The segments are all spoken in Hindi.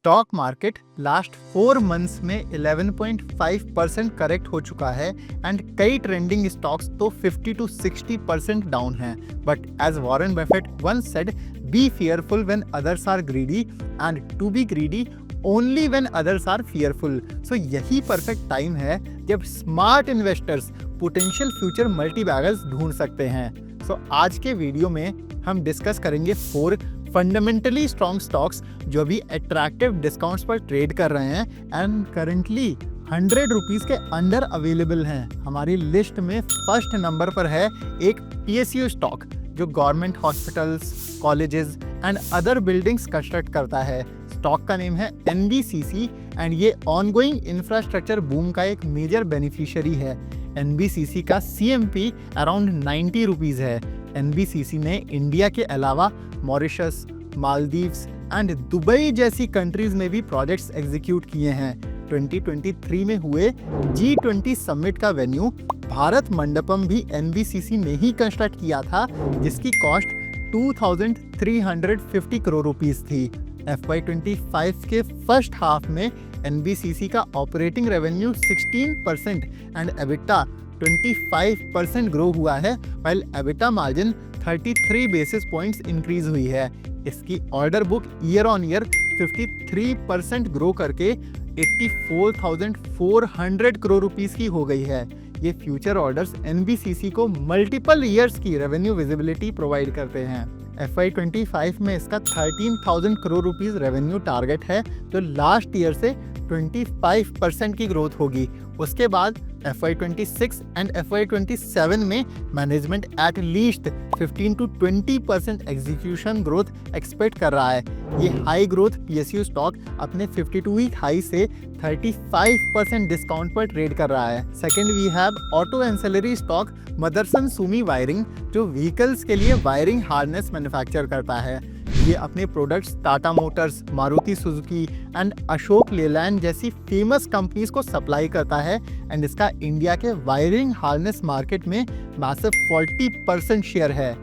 स्टॉक मार्केट लास्ट 4 मंथ्स में 11.5% करेक्ट हो चुका है एंड कई ट्रेंडिंग स्टॉक्स तो 50 to 60% डाउन हैं। But as Warren Buffett once said, be fearful when others are greedy and to be greedy only when others are fearful। सो यही परफेक्ट टाइम है जब smart investors potential future multibaggers ढूंढ सकते हैं। सो आज के वीडियो में हम डिस्कस करेंगे 4 फंडामेंटली स्ट्रॉन्ग स्टॉक्स जो अभी अट्रैक्टिव डिस्काउंट्स पर ट्रेड कर रहे हैं एंड करंटली 100 रुपीज के अंडर अवेलेबल हैं। हमारी लिस्ट में फर्स्ट नंबर पर है एक PSU स्टॉक जो government hospitals, colleges and other buildings construct करता है। स्टॉक का नेम है NBCC एंड ये ऑनगोइंग इंफ्रास्ट्रक्चर बूम का एक मेजर बेनिफिशियरी है। NBCC का CMP अराउंड 90 रुपीज है। NBCC ने इंडिया के अलावा मॉरिशस, मालदीव्स एंड दुबई जैसी कंट्रीज में भी प्रोजेक्ट्स एग्जीक्यूट किए हैं। 2023 में हुए G20 समिट का वेन्यू भारत मंडपम भी NBCC ने ही कंस्ट्रक्ट किया था, जिसकी कॉस्ट 2350 करोड़ रुपीस थी। FY25 के फर्स्ट हाफ में NBCC का operating revenue 16% and EBITDA 25% grow हुआ है, while EBITDA margin 33 basis points increase हुई है। इसकी order book year on year 53% grow करके 84,400 करोड़ रुपीस की हो गई है। ये फ्यूचर ऑर्डर्स NBCC को मल्टीपल ईयर्स की रेवेन्यू विजिबिलिटी प्रोवाइड करते हैं। FY25 में इसका 13,000 करोड़ रुपीस रेवेन्यू टारगेट है, जो लास्ट ईयर से 25% की ग्रोथ होगी। उसके बाद FY26 एंड FY27 में management at least 15 to 20% execution growth expect कर रहा है। ये हाई ग्रोथ PSU स्टॉक अपने 52 वीक हाई से 35% डिस्काउंट पर ट्रेड कर रहा है। Second we have auto ancillary stock Motherson Sumi wiring, जो व्हीकल्स के लिए वायरिंग हार्नेस मैन्युफैक्चर करता है। ये अपने products Tata motors, Maruti Suzuki and Ashok Leyland जैसी फेमस कंपनीज को सप्लाई करता है एंड इसका इंडिया के वायरिंग हार्नेस मार्केट में मैसिव 40% शेयर है।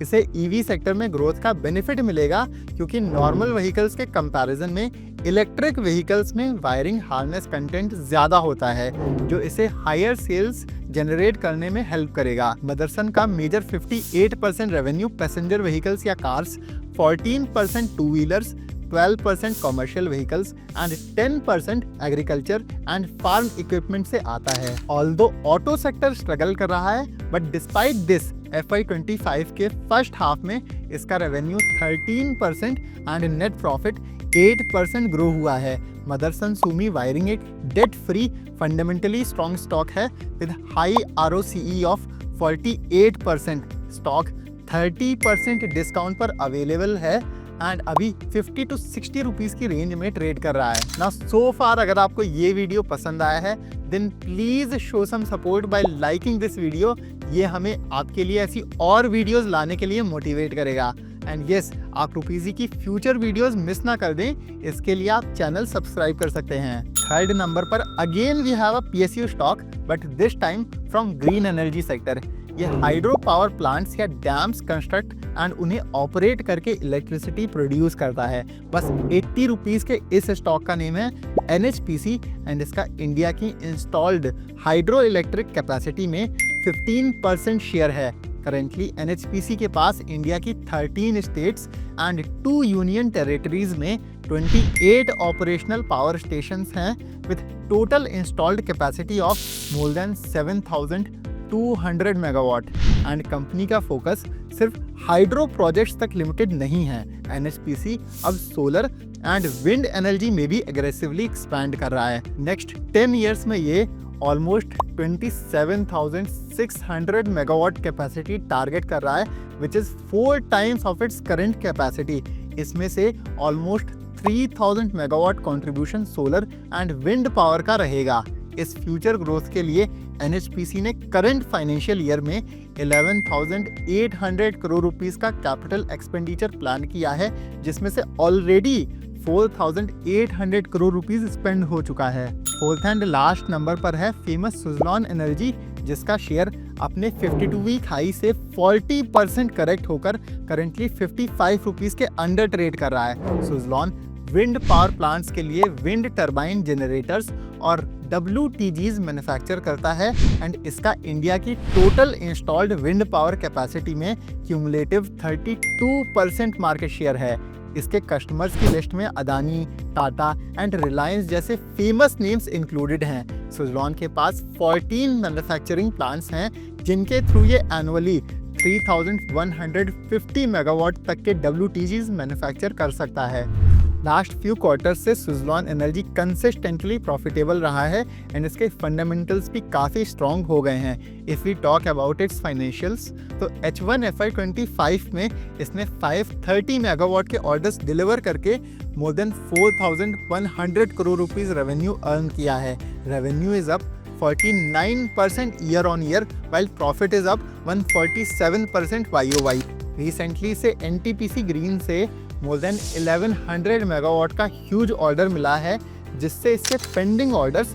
इसे EV सेक्टर में ग्रोथ का बेनिफिट मिलेगा, क्योंकि नॉर्मल व्हीकल्स के कंपैरिजन में इलेक्ट्रिक व्हीकल्स में वायरिंग हार्नेस कंटेंट ज़्यादा होता है, जो इसे हायर सेल्स जनरेट करने में हेल्प करेगा। मदरसन का मेजर 58% रेवेन्यू पैसेंजर व्हीकल्स या cars, 14% two wheelers, 12% commercial vehicles and 10% agriculture and farm equipment से आता है। ऑल्दो ऑटो सेक्टर स्ट्रगल कर रहा है, बट डिस्पाइट दिस FY25 के फर्स्ट हाफ में इसका revenue 13% and net profit 8% grow हुआ है। मदरसन सुमी वायरिंग एक debt free fundamentally strong stock है with high ROCE of 48%। Stock 30% discount पर अवेलेबल है एंड अभी 50 to 60 रुपीस की रेंज में ट्रेड कर रहा है ना। सो फार अगर आपको ये वीडियो पसंद आया है then please show some support by liking this video. ये हमें आपके लिए ऐसी और वीडियोस लाने के लिए मोटिवेट करेगा। एंड यस, आप रुपीजी की फ्यूचर वीडियोस मिस ना कर दें, इसके लिए आप चैनल सब्सक्राइब कर सकते हैं। थर्ड नंबर पर again we have a PSU stock, but this time from green energy sector. ये हाइड्रो पावर प्लांट्स या डैम्स कंस्ट्रक्ट एंड उन्हें ऑपरेट करके इलेक्ट्रिसिटी प्रोड्यूस करता है। बस 80 रुपीज के इस स्टॉक का नेम है NHPC एंड इसका इंडिया की इंस्टॉल्ड हाइड्रो इलेक्ट्रिक कैपेसिटी में 15% शेयर है। करेंटली NHPC के पास इंडिया की 13 स्टेट्स एंड 2 यूनियन टेरिटरीज में 28 ऑपरेशनल पावर स्टेशंस हैं with total installed capacity of more than 7,200 megawatt. And company का फोकस सिर्फ हाइड्रो प्रोजेक्ट्स तक लिमिटेड नहीं है। NHPC अब सोलर एंड विंड एनर्जी में भी एग्रेसिवली एक्सपैंड कर रहा है। नेक्स्ट 10 ईयर्स में ये ऑलमोस्ट 27,600 मेगावाट कैपेसिटी टारगेट कर रहा है, which is 4 times of its current capacity. इसमें से almost 3,000 megawatt contribution solar and wind power का रहेगा। इस फ्यूचर ग्रोथ के लिए NHPC ने करंट फाइनेंशियल ईयर में 11,800 करोड़ रुपीस का कैपिटल एक्सपेंडिचर प्लान किया है, जिसमें से ऑलरेडी 4,800 करोड़ रुपीस स्पेंड हो चुका है। फोर्थ एंड लास्ट नंबर पर है फेमस सुजलॉन एनर्जी, जिसका शेयर अपने 52 वीक हाई से 40% करेक्ट होकर करंटली 55 रुपीस के अंडर ट्रेड कर रहा है। सुजलॉन विंड पावर प्लांट्स के लिए विंड टरबाइन जनरेटर्स और WTGs मैन्युफैक्चर करता है एंड इसका इंडिया की total installed wind power capacity में क्यूमुलेटिव 32% मार्केट शेयर है। इसके कस्टमर्स की लिस्ट में अदानी, टाटा एंड रिलायंस जैसे फेमस नेम्स इंक्लूडेड हैं। सुज़लॉन के पास 14 मैन्युफैक्चरिंग प्लांट्स हैं जिनके थ्रू ये एनुअली 3150 मेगावाट तक के WTGs मैन्युफैक्चर कर सकता है। लास्ट फ्यू क्वार्टर्स से सुज़लॉन एनर्जी कंसिस्टेंटली प्रॉफिटेबल रहा है एंड इसके फंडामेंटल्स भी काफ़ी स्ट्रॉन्ग हो गए हैं। If we talk about its financials तो H1 FY25 में इसने 530 मेगावाट के ऑर्डर्स डिलीवर करके more than 4100 crore rupees revenue earn किया है। Revenue is up 49% year on year while profit is up 147% YOY। Recently से NTPC ग्रीन से मोर देन 1100 मेगावाट का ह्यूज ऑर्डर मिला है जिससे इसके पेंडिंग ऑर्डर्स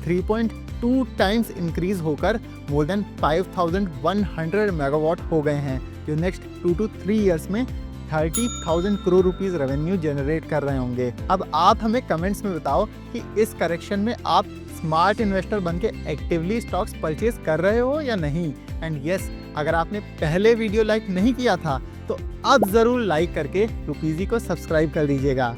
3.2 टाइम्स इंक्रीज होकर मोर देन 5100 मेगावाट हो गए हैं जो नेक्स्ट 2 to 3 ईयर्स में 30,000 करोड़ रुपीस रेवेन्यू जनरेट कर रहे होंगे। अब आप हमें कमेंट्स में बताओ कि इस करेक्शन में आप स्मार्ट इन्वेस्टर बन के एक्टिवली स्टॉक्स परचेज कर रहे हो या नहीं। एंड यस, अगर आपने पहले वीडियो लाइक नहीं किया था तो अब ज़रूर लाइक करके रुपीज़ी को सब्सक्राइब कर दीजिएगा।